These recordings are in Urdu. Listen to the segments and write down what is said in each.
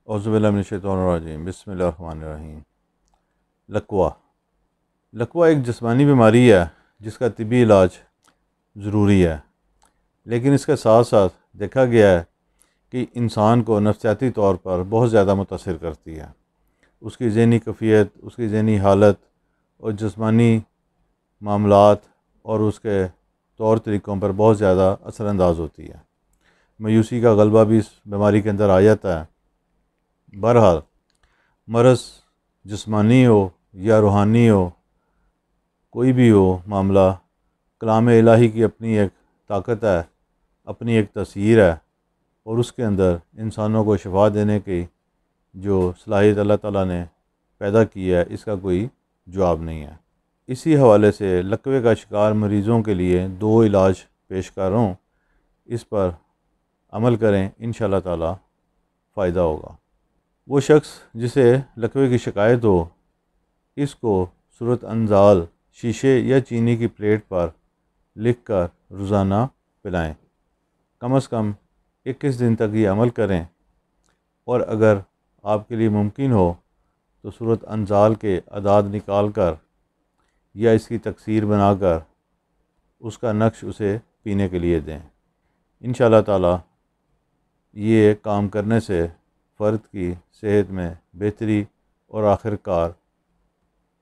اعوذ باللہ من الشیطان الرجیم، بسم اللہ الرحمن الرحیم۔ لقوہ ایک جسمانی بیماری ہے جس کا طبی علاج ضروری ہے، لیکن اس کے ساتھ ساتھ دیکھا گیا ہے کہ انسان کو نفسیاتی طور پر بہت زیادہ متاثر کرتی ہے۔ اس کی ذہنی کیفیت، اس کی ذہنی حالت اور جسمانی معاملات اور اس کے طور طریقوں پر بہت زیادہ اثر انداز ہوتی ہے۔ مایوسی کا غلبہ بھی اس بیماری کے اندر آ جاتا ہے۔ بہرحال مرض جسمانی ہو یا روحانی ہو، کوئی بھی ہو معاملہ، کلام الہی کی اپنی ایک طاقت ہے، اپنی ایک تاثیر ہے، اور اس کے اندر انسانوں کو شفا دینے کی جو صلاحیت اللہ تعالیٰ نے پیدا کی ہے، اس کا کوئی جواب نہیں ہے۔ اسی حوالے سے لقوے کا شکار مریضوں کے لیے 2 علاج پیش کر رہا ہوں، اس پر عمل کریں، انشاءاللہ تعالیٰ فائدہ ہوگا۔ وہ شخص جسے لقوے کی شکایت ہو، اس کو صورت انزال شیشے یا چینی کی پلیٹ پر لکھ کر روزانہ پلائیں۔ کم از کم 21 دن تک یہ عمل کریں، اور اگر آپ کے لیے ممکن ہو تو صورت انزال کے اعداد نکال کر یا اس کی تکثیر بنا کر اس کا نقش اسے پینے کے لیے دیں۔ انشاءاللہ تعالیٰ یہ کام کرنے سے فرد کی صحت میں بہتری اور آخر کار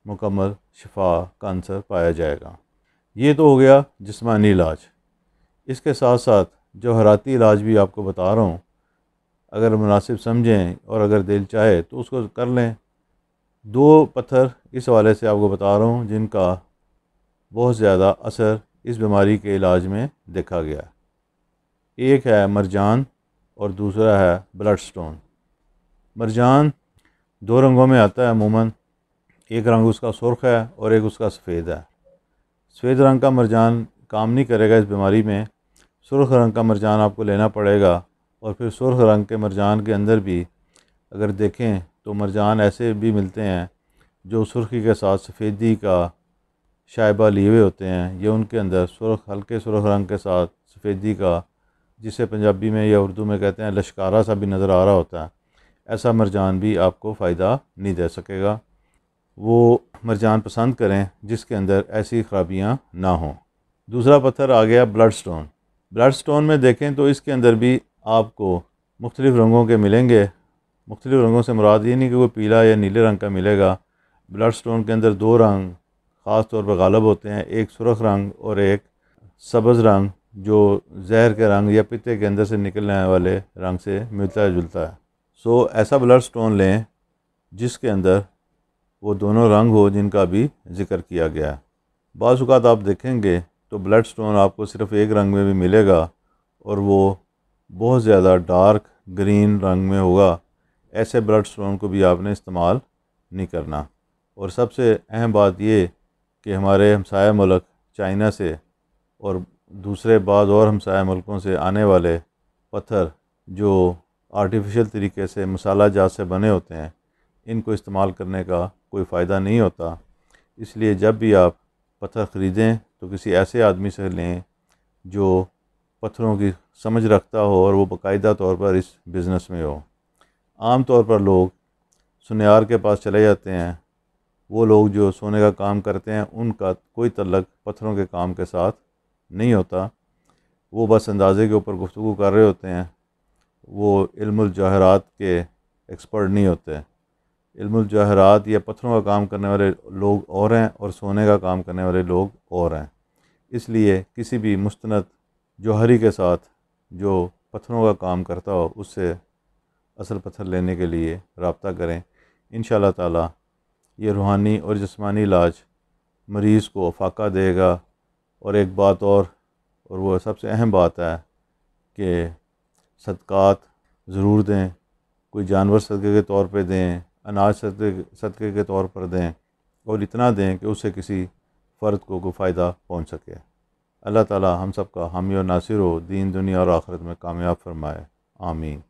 مکمل شفا کا عنصر پایا جائے گا۔ یہ تو ہو گیا جسمانی علاج۔ اس کے ساتھ ساتھ جوہراتی علاج بھی آپ کو بتا رہا ہوں، اگر مناسب سمجھیں اور اگر دل چاہے تو اس کو کر لیں۔ 2 پتھر اس حوالے سے آپ کو بتا رہا ہوں جن کا بہت زیادہ اثر اس بیماری کے علاج میں دیکھا گیا ہے۔ ایک ہے مرجان اور دوسرا ہے بلڈ سٹون۔ مرجان 2 رنگوں میں آتا ہے عموماً، ایک رنگ اس کا سرخ ہے اور ایک اس کا سفید ہے۔ سفید رنگ کا مرجان کام نہیں کرے گا اس بیماری میں، سرخ رنگ کا مرجان آپ کو لینا پڑے گا۔ اور پھر سرخ رنگ کے مرجان کے اندر بھی اگر دیکھیں تو مرجان ایسے بھی ملتے ہیں جو سرخی کے ساتھ سفیدی کا شائبہ لیے ہوئے ہوتے ہیں، یا ان کے اندر ہلکے سرخ رنگ کے ساتھ سفیدی کا، جسے پنجابی میں یا اردو میں کہتے ہیں لشکارہ سا بھی نظر آ رہا ہوتا ہے، ایسا مرجان بھی آپ کو فائدہ نہیں دے سکے گا۔ وہ مرجان پسند کریں جس کے اندر ایسی خرابیاں نہ ہوں۔ دوسرا پتھر آ گیا بلڈ سٹون۔ بلڈ سٹون میں دیکھیں تو اس کے اندر بھی آپ کو مختلف رنگوں کے ملیں گے۔ مختلف رنگوں سے مراد یہ نہیں کہ وہ پیلا یا نیلے رنگ کا ملے گا۔ بلڈ سٹون کے اندر 2 رنگ خاص طور پر غالب ہوتے ہیں، ایک سرخ رنگ اور ایک سبز رنگ، جو زہر کے رنگ یا پتے کے اندر سے نکلنے والے رنگ سے ملتا جلتا ہے۔ ایسا بلڈ سٹون لیں جس کے اندر وہ دونوں رنگ ہو جن کا بھی ذکر کیا گیا ہے۔ بعض اوقات آپ دیکھیں گے تو بلڈ سٹون آپ کو صرف ایک رنگ میں بھی ملے گا اور وہ بہت زیادہ ڈارک گرین رنگ میں ہوگا۔ ایسے بلڈ سٹون کو بھی آپ نے استعمال نہیں کرنا۔ اور سب سے اہم بات یہ کہ ہمارے ہمسایہ ملک چائنا سے اور دوسرے بعض اور ہمسایہ ملکوں سے آنے والے پتھر جو آرٹیفیشل طریقے سے مسالہ جات سے بنے ہوتے ہیں، ان کو استعمال کرنے کا کوئی فائدہ نہیں ہوتا۔ اس لیے جب بھی آپ پتھر خریدیں تو کسی ایسے آدمی سے لیں جو پتھروں کی سمجھ رکھتا ہو اور وہ باقاعدہ طور پر اس بزنس میں ہو۔ عام طور پر لوگ سنیار کے پاس چلے جاتے ہیں، وہ لوگ جو سونے کا کام کرتے ہیں ان کا کوئی تعلق پتھروں کے کام کے ساتھ نہیں ہوتا، وہ بس اندازے کے اوپر گفتگو کر رہے ہوتے ہیں، وہ علم الجواہرات کے ایکسپرٹ نہیں ہوتے۔ علم الجواہرات یا پتھروں کا کام کرنے والے لوگ اور ہیں اور سونے کا کام کرنے والے لوگ اور ہیں۔ اس لیے کسی بھی مستند جوہری کے ساتھ جو پتھروں کا کام کرتا ہو اس سے اصل پتھر لینے کے لیے رابطہ کریں۔ انشاءاللہ تعالیٰ یہ روحانی اور جسمانی علاج مریض کو افاقہ دے گا۔ اور ایک بات اور وہ سب سے اہم بات ہے کہ صدقات ضرور دیں، کوئی جانور صدقے کے طور پہ دیں، اناج صدقے کے طور پر دیں، اور اتنا دیں کہ اس سے کسی فرد کو کوئی فائدہ پہنچ سکے۔ اللہ تعالی ہم سب کا حامی اور ناصر ہو، دین دنیا اور آخرت میں کامیاب فرمائے، آمین۔